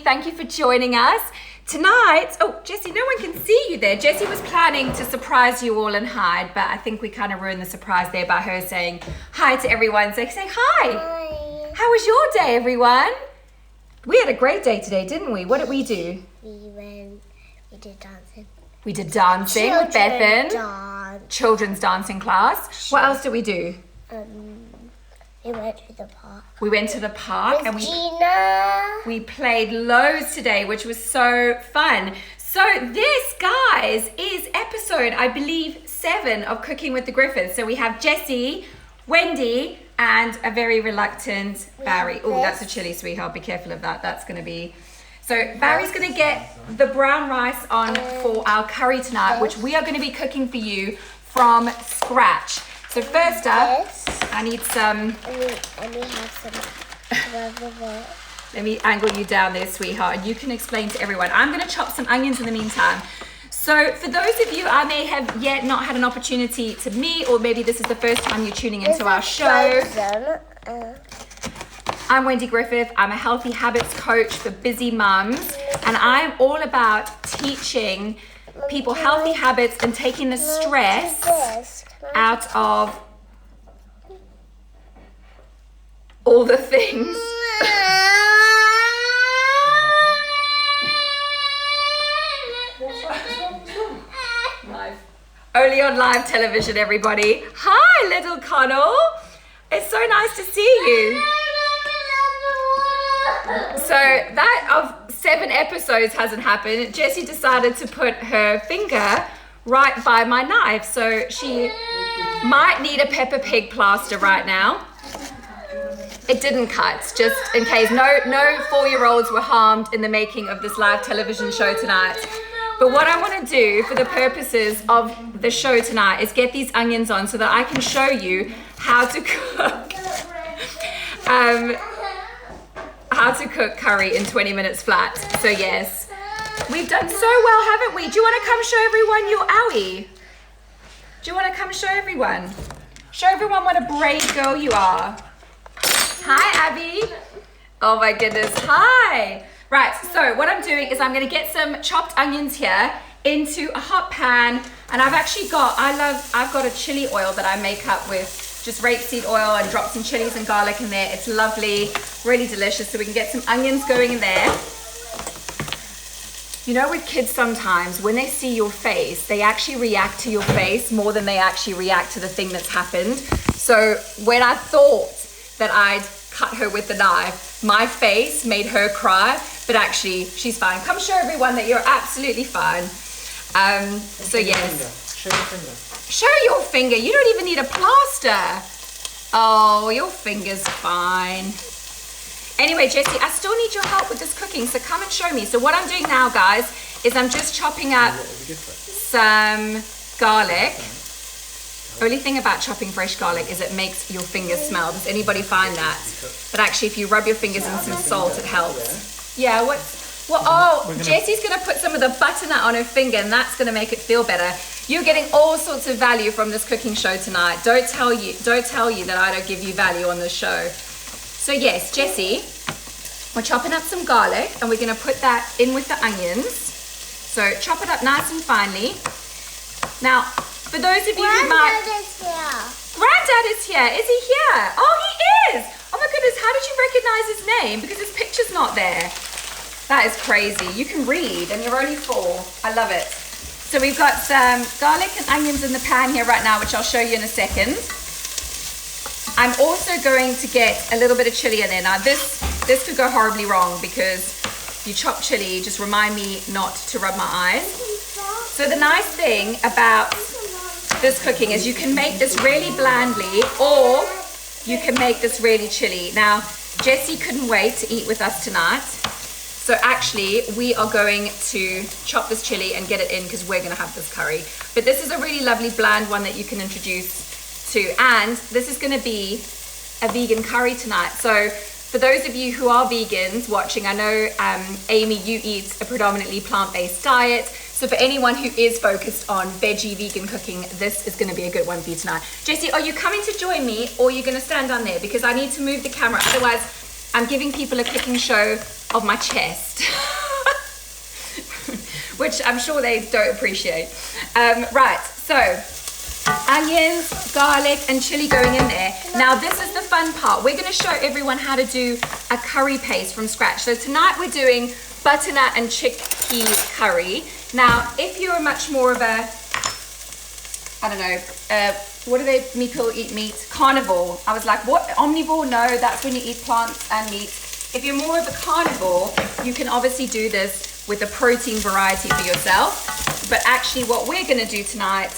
Thank you for joining us. Tonight, oh, Jessie, no one can see you there. Jessie was planning to surprise you all and hide, but I think we kind of ruined the surprise there by her saying hi to everyone. So say hi. Hi. How was your day, everyone? We had a great day today, didn't we? What did we do? We did dancing. We did dancing with Bethan. Children's dancing class. What else did we do? We went to the park. We went to the park and Gina. we played loads today, which was so fun. So this, guys, is episode, I believe, 7 of Cooking with the Griffiths. So we have Jessie, Wendy, and a very reluctant Barry. Oh, that's a chili, sweetheart. Be careful of that. That's going to be... So Barry's going to get the brown rice on for our curry tonight, which we are going to be cooking for you from scratch. So first up, I need some... And we have some... Let me angle you down there, sweetheart, and you can explain to everyone. I'm going to chop some onions in the meantime. So for those of you I may have yet not had an opportunity to meet, or maybe this is the first time you're tuning into our show. I'm Wendy Griffith. I'm a healthy habits coach for busy mums, and I'm all about teaching people healthy habits and taking the stress out of all the things. Live. Only on live television, everybody. Hi, little Connell. It's so nice to see you. So that of 7 episodes hasn't happened. Jessie decided to put her finger right by my knife, so she might need a Peppa Pig plaster right now. It didn't cut, just in case. No 4-year-olds were harmed in the making of this live television show tonight. But what I want to do for the purposes of the show tonight is get these onions on so that I can show you how to cook curry in 20 minutes flat. So yes, we've done so well, haven't we? Do you want to come show everyone your owie? Do you want to come show everyone? Show everyone what a brave girl you are. Hi, Abby. Oh my goodness, hi. Right, so what I'm doing is I'm gonna get some chopped onions here into a hot pan, and I've got a chili oil that I make up with just rapeseed oil and drop some chilies and garlic in there. It's lovely, really delicious. So we can get some onions going in there. You know, with kids sometimes, when they see your face, they actually react to your face more than they actually react to the thing that's happened. So when I thought that I'd cut her with the knife, my face made her cry, but actually she's fine. Come show everyone that you're absolutely fine. So yes. Show your finger. Show your finger. You don't even need a plaster. Oh, your finger's fine. Anyway, Jessie, I still need your help with this cooking, so come and show me. So what I'm doing now, guys, is I'm just chopping up some garlic. Only thing about chopping fresh garlic is it makes your fingers smell. Does anybody find that? But actually, if you rub your fingers in some salt, it helps. Yeah, Jessie's gonna put some of the butternut on her finger, and that's gonna make it feel better. You're getting all sorts of value from this cooking show tonight. Don't tell you that I don't give you value on this show. So yes, Jessie, we're chopping up some garlic, and we're gonna put that in with the onions. So chop it up nice and finely. Now, for those of you who might... Granddad is here. Granddad is here. Is he here? Oh, he is. Oh my goodness, how did you recognize his name? Because his picture's not there. That is crazy. You can read and you're only 4. I love it. So we've got some garlic and onions in the pan here right now, which I'll show you in a second. I'm also going to get a little bit of chili in there. Now this could go horribly wrong because you chop chili, just remind me not to rub my eyes. So the nice thing about this cooking is you can make this really blandly, or you can make this really chilly. Now, Jessie couldn't wait to eat with us tonight. So actually, we are going to chop this chili and get it in because we're going to have this curry. But this is a really lovely bland one that you can introduce to. And this is going to be a vegan curry tonight. So for those of you who are vegans watching, I know, Amy, you eat a predominantly plant-based diet. So for anyone who is focused on veggie vegan cooking, this is going to be a good one for you tonight. Jessie, are you coming to join me, or are you going to stand down there? Because I need to move the camera. Otherwise, I'm giving people a cooking show of my chest. Which I'm sure they don't appreciate. Right, so onions, garlic, and chili going in there. Now this is the fun part. We're gonna show everyone how to do a curry paste from scratch. So tonight we're doing butternut and chickpea curry. Now, if you're much more of a, I don't know, what do they, people eat meat? Carnivore. I was like, what, omnivore? No, that's when you eat plants and meat. If you're more of a carnivore, you can obviously do this with a protein variety for yourself. But actually what we're gonna do tonight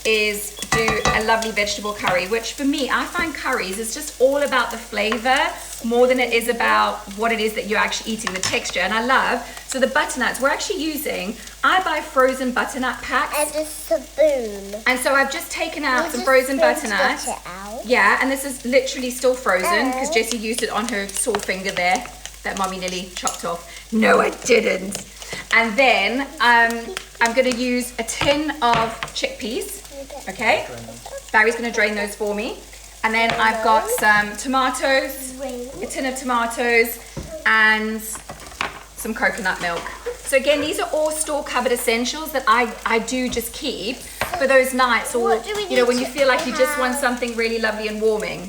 is do a lovely vegetable curry, which for me, I find curries is just all about the flavor more than it is about what it is that you're actually eating, the texture. And I love, so the butternuts, we're actually using, I buy frozen butternut packs. And a spoon. And so I've just taken out some frozen butternut. Yeah, and this is literally still frozen because Jessie used it on her sore finger there that Mommy nearly chopped off. No, I didn't. And then I'm gonna use a tin of chickpeas. Okay, Barry's gonna drain those for me. And then I've got some tomatoes, a tin of tomatoes, and some coconut milk. So again, these are all store-cupboard essentials that I do just keep for those nights, or you know, when you feel like you just want something really lovely and warming.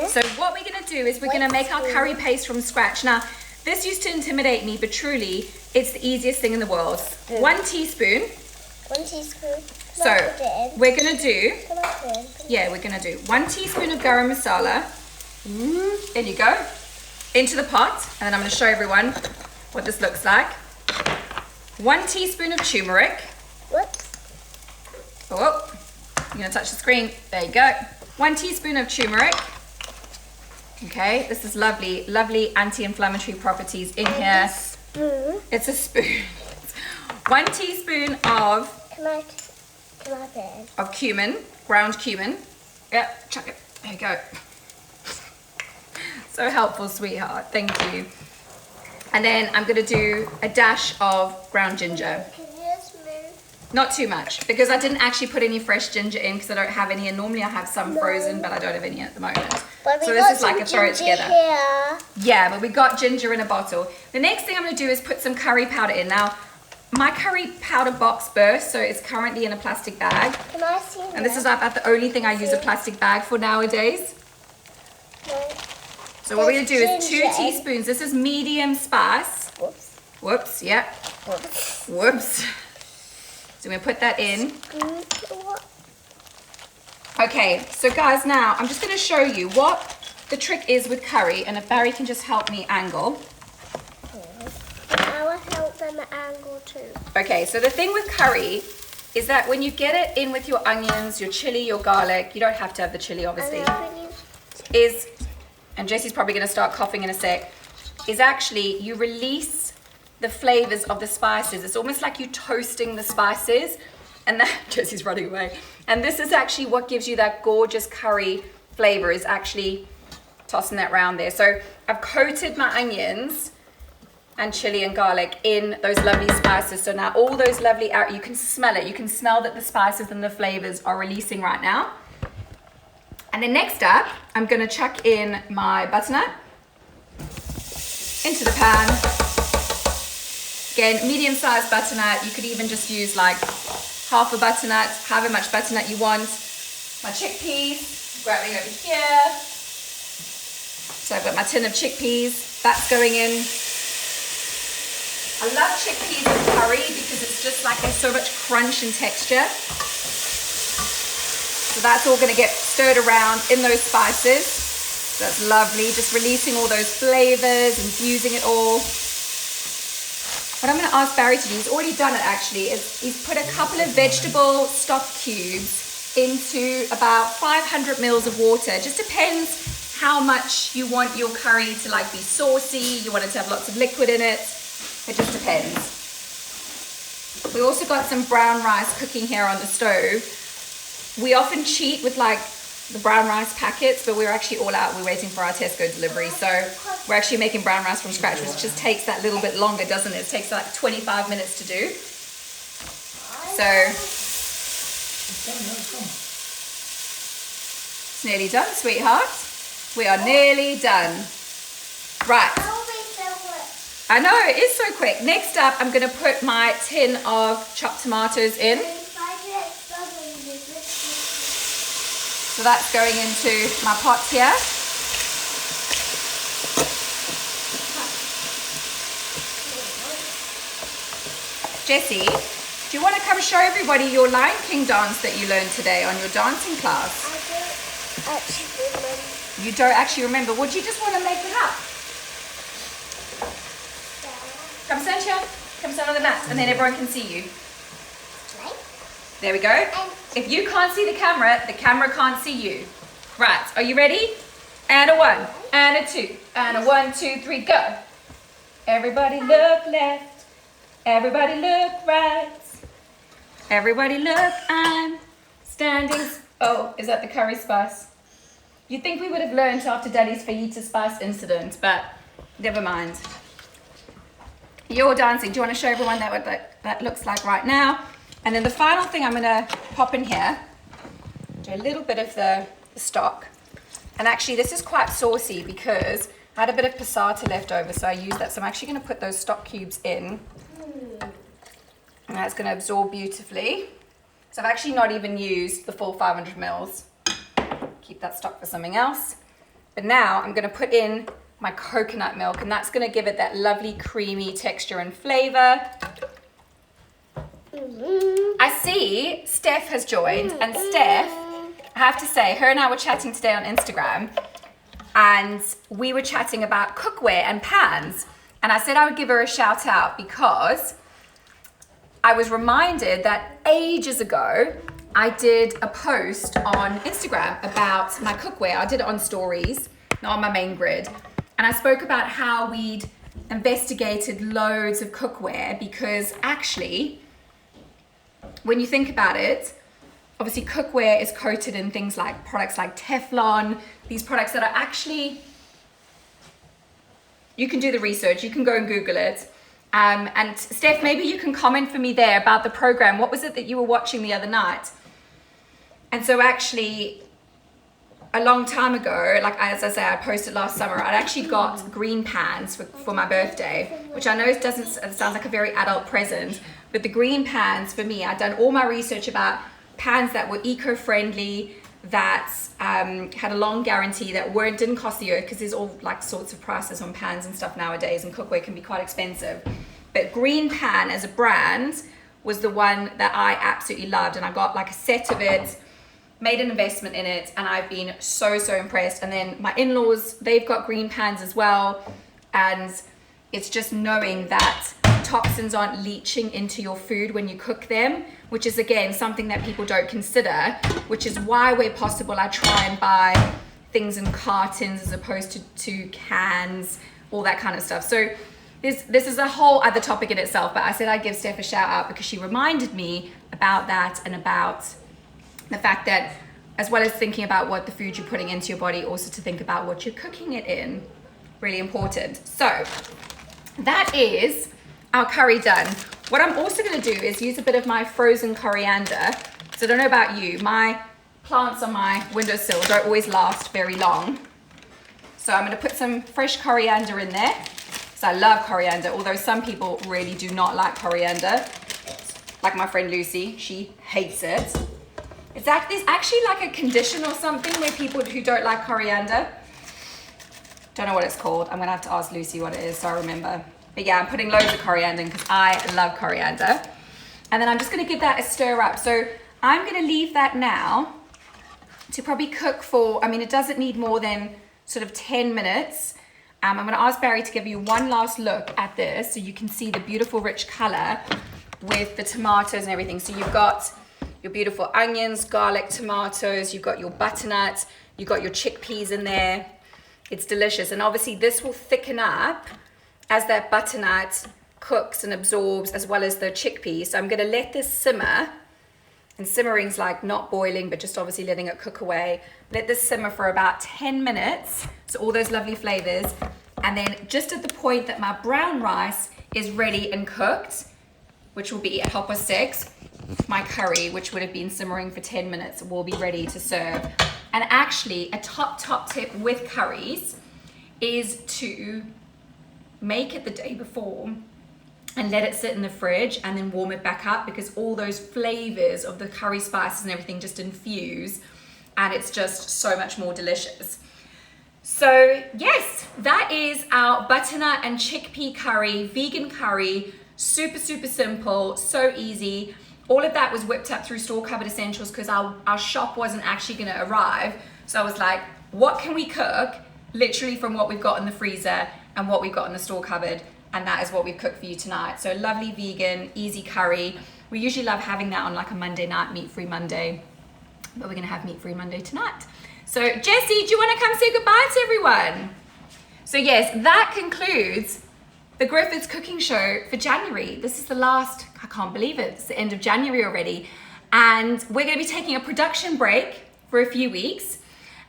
So what we're gonna do is we're gonna make our curry paste from scratch. Now, this used to intimidate me, but truly, it's the easiest thing in the world. 1 teaspoon. 1 teaspoon. So we're gonna do, we're gonna do 1 teaspoon of garam masala. In you go, into the pot, and then I'm gonna show everyone what this looks like. 1 teaspoon of turmeric. Whoops. Oh, you're gonna touch the screen. There you go. 1 teaspoon of turmeric. Okay, this is lovely, lovely anti-inflammatory properties in here. Spoon. It's a spoon. 1 teaspoon of cumin, ground cumin. Yep, chuck it. There you go. So helpful, sweetheart. Thank you. And then I'm gonna do a dash of ground ginger. Can you just move? Not too much, because I didn't actually put any fresh ginger in because I don't have any, and normally I have some frozen, but I don't have any at the moment. So this is like a throw it together. Here. Yeah, but we got ginger in a bottle. The next thing I'm gonna do is put some curry powder in. Now, my curry powder box burst, so it's currently in a plastic bag. Can I see And this is about the only thing I use a plastic bag for nowadays. No. So what we're gonna do is 2 Ginger. teaspoons. This is medium spice. Whoops. Whoops, yeah. Whoops. Whoops. So we're gonna put that in. What? Okay, so guys, now I'm just gonna show you what the trick is with curry, and if Barry can just help me angle. I will help them angle too. Okay, so the thing with curry is that when you get it in with your onions, your chili, your garlic, you don't have to have the chili obviously, and Jessie's probably gonna start coughing in a sec, is actually you release the flavors of the spices. It's almost like you toasting the spices, and that, Jessie's running away. And this is actually what gives you that gorgeous curry flavor, is actually tossing that round there. So I've coated my onions and chili and garlic in those lovely spices. So now all those lovely, you can smell it. You can smell that the spices and the flavors are releasing right now. And then next up, I'm gonna chuck in my butternut into the pan. Again, medium-sized butternut. You could even just use like half a butternut, however much butternut you want. My chickpeas, grabbing over here. So I've got my tin of chickpeas, that's going in. I love chickpeas in curry because it's just like there's so much crunch and texture. So that's all gonna get stirred around in those spices. So that's lovely, just releasing all those flavors, infusing it all. What I'm gonna ask Barry to do, he's already done it actually, is he's put a couple of vegetable stock cubes into about 500 mils of water. It just depends how much you want your curry to like be saucy, you want it to have lots of liquid in it. It just depends. We also got some brown rice cooking here on the stove. We often cheat with like the brown rice packets, but we're actually all out. We're waiting for our Tesco delivery. So we're actually making brown rice from scratch, which just takes that little bit longer, doesn't it? It takes like 25 minutes to do. So it's nearly done, sweetheart. We are nearly done. Right. I know, it is so quick. Next up, I'm gonna put my tin of chopped tomatoes in. So that's going into my pot here. Jessie, do you want to come show everybody your Lion King dance that you learned today on your dancing class? I don't actually remember. You don't actually remember? Would you just want to make it up? Come stand here. Come stand on the mat and then everyone can see you. There we go. If you can't see the camera can't see you. Right, are you ready? And a 1, and a 2, and a 1, 2, 3, go. Everybody look left. Everybody look right. Everybody look, I'm standing. Oh, is that the curry spice? You'd think we would have learned after Daddy's fajita spice incident, but never mind. You're dancing. Do you want to show everyone what that looks like right now? And then the final thing I'm going to pop in here, do a little bit of the stock. And actually this is quite saucy because I had a bit of passata left over, so I used that. So I'm actually going to put those stock cubes in. And that's going to absorb beautifully. So I've actually not even used the full 500 mils. Keep that stock for something else. But now I'm going to put in my coconut milk, and that's going to give it that lovely creamy texture and flavor. I see Steph has joined, and Steph, I have to say, her and I were chatting today on Instagram, and we were chatting about cookware and pans. And I said I would give her a shout out because I was reminded that ages ago, I did a post on Instagram about my cookware. I did it on stories, not on my main grid. And I spoke about how we'd investigated loads of cookware because actually, when you think about it, obviously cookware is coated in things like products like Teflon, these products that are actually, you can do the research, you can go and Google it. And Steph, maybe you can comment for me there about the program. What was it that you were watching the other night? And so actually, a long time ago, like as I say, I posted last summer, I'd actually got green pans for my birthday, which I know it sounds like a very adult present, but the green pans for me, I'd done all my research about pans that were eco-friendly, that had a long guarantee, that didn't cost the earth, because there's all like sorts of prices on pans and stuff nowadays, and cookware can be quite expensive. But Green Pan as a brand was the one that I absolutely loved, and I got like a set of it, made an investment in it, and I've been so impressed. And then my in-laws, they've got green pans as well, and it's just knowing that toxins aren't leaching into your food when you cook them, which is again something that people don't consider, which is why where possible I try and buy things in cartons as opposed to cans, all that kind of stuff. So this is a whole other topic in itself, but I said I'd give Steph a shout out because she reminded me about that and about the fact that as well as thinking about what the food you're putting into your body, also to think about what you're cooking it in. Really important. So that is our curry done. What I'm also going to do is use a bit of my frozen coriander. So I don't know about you, my plants on my windowsill don't always last very long. So I'm going to put some fresh coriander in there. So I love coriander, although some people really do not like coriander. Like my friend Lucy, she hates it. There's actually like a condition or something where people who don't like coriander, don't know what it's called. I'm gonna have to ask Lucy what it is so I remember. But yeah, I'm putting loads of coriander in because I love coriander. And then I'm just gonna give that a stir up. So I'm gonna leave that now to probably cook for, it doesn't need more than sort of 10 minutes. I'm gonna ask Barry to give you one last look at this so you can see the beautiful rich color with the tomatoes and everything. So you've got your beautiful onions, garlic, tomatoes, you've got your butternut, you've got your chickpeas in there. It's delicious. And obviously this will thicken up as that butternut cooks and absorbs, as well as the chickpeas. So I'm gonna let this simmer, and simmering's like not boiling, but just obviously letting it cook away. Let this simmer for about 10 minutes, so all those lovely flavors. And then just at the point that my brown rice is ready and cooked, which will be at 6:30, my curry, which would have been simmering for 10 minutes, will be ready to serve. And actually, a top tip with curries is to make it the day before and let it sit in the fridge and then warm it back up, because all those flavors of the curry spices and everything just infuse, and it's just so much more delicious. So yes, that is our butternut and chickpea curry, vegan curry, super simple, so easy. All of that was whipped up through store cupboard essentials because our shop wasn't actually going to arrive. So I was like, what can we cook literally from what we've got in the freezer and what we've got in the store cupboard? And that is what we've cooked for you tonight. So lovely vegan, easy curry. We usually love having that on like a Monday night, meat-free Monday, but we're gonna have meat-free Monday tonight. So Jessie, do you wanna come say goodbye to everyone? So yes, that concludes the Griffiths cooking show for January. This is the last, I can't believe it, it's the end of January already. And we're gonna be taking a production break for a few weeks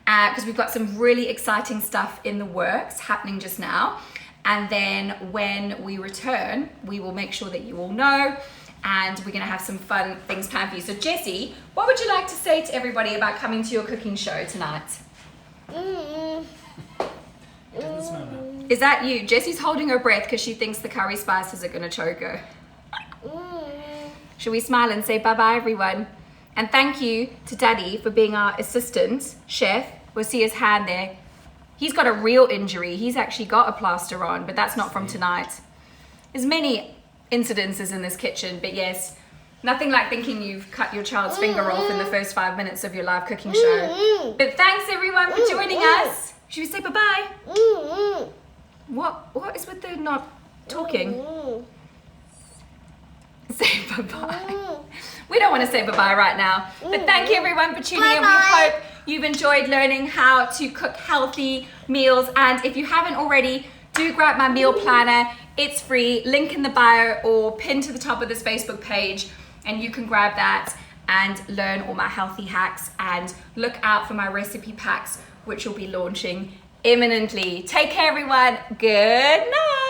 because we've got some really exciting stuff in the works happening just now. And then when we return, we will make sure that you all know, and we're gonna have some fun things planned for you. So Jessie, what would you like to say to everybody about coming to your cooking show tonight? Is that you? Jessie's holding her breath because she thinks the curry spices are gonna choke her. Should we smile and say bye-bye everyone? And thank you to Daddy for being our assistant chef. We'll see his hand there. He's got a real injury. He's actually got a plaster on, but that's not from tonight. There's many incidences in this kitchen, but yes, nothing like thinking you've cut your child's finger off in the first 5 minutes of your live cooking show. But thanks everyone for joining us. Should we say bye-bye? What is with the not talking? Say bye-bye. We don't want to say bye-bye right now. But thank you everyone for tuning in. We hope you've enjoyed learning how to cook healthy meals. And if you haven't already, do grab my meal planner. It's free, link in the bio or pinned to the top of this Facebook page. And you can grab that and learn all my healthy hacks, and look out for my recipe packs, which will be launching imminently. Take care everyone. Good night.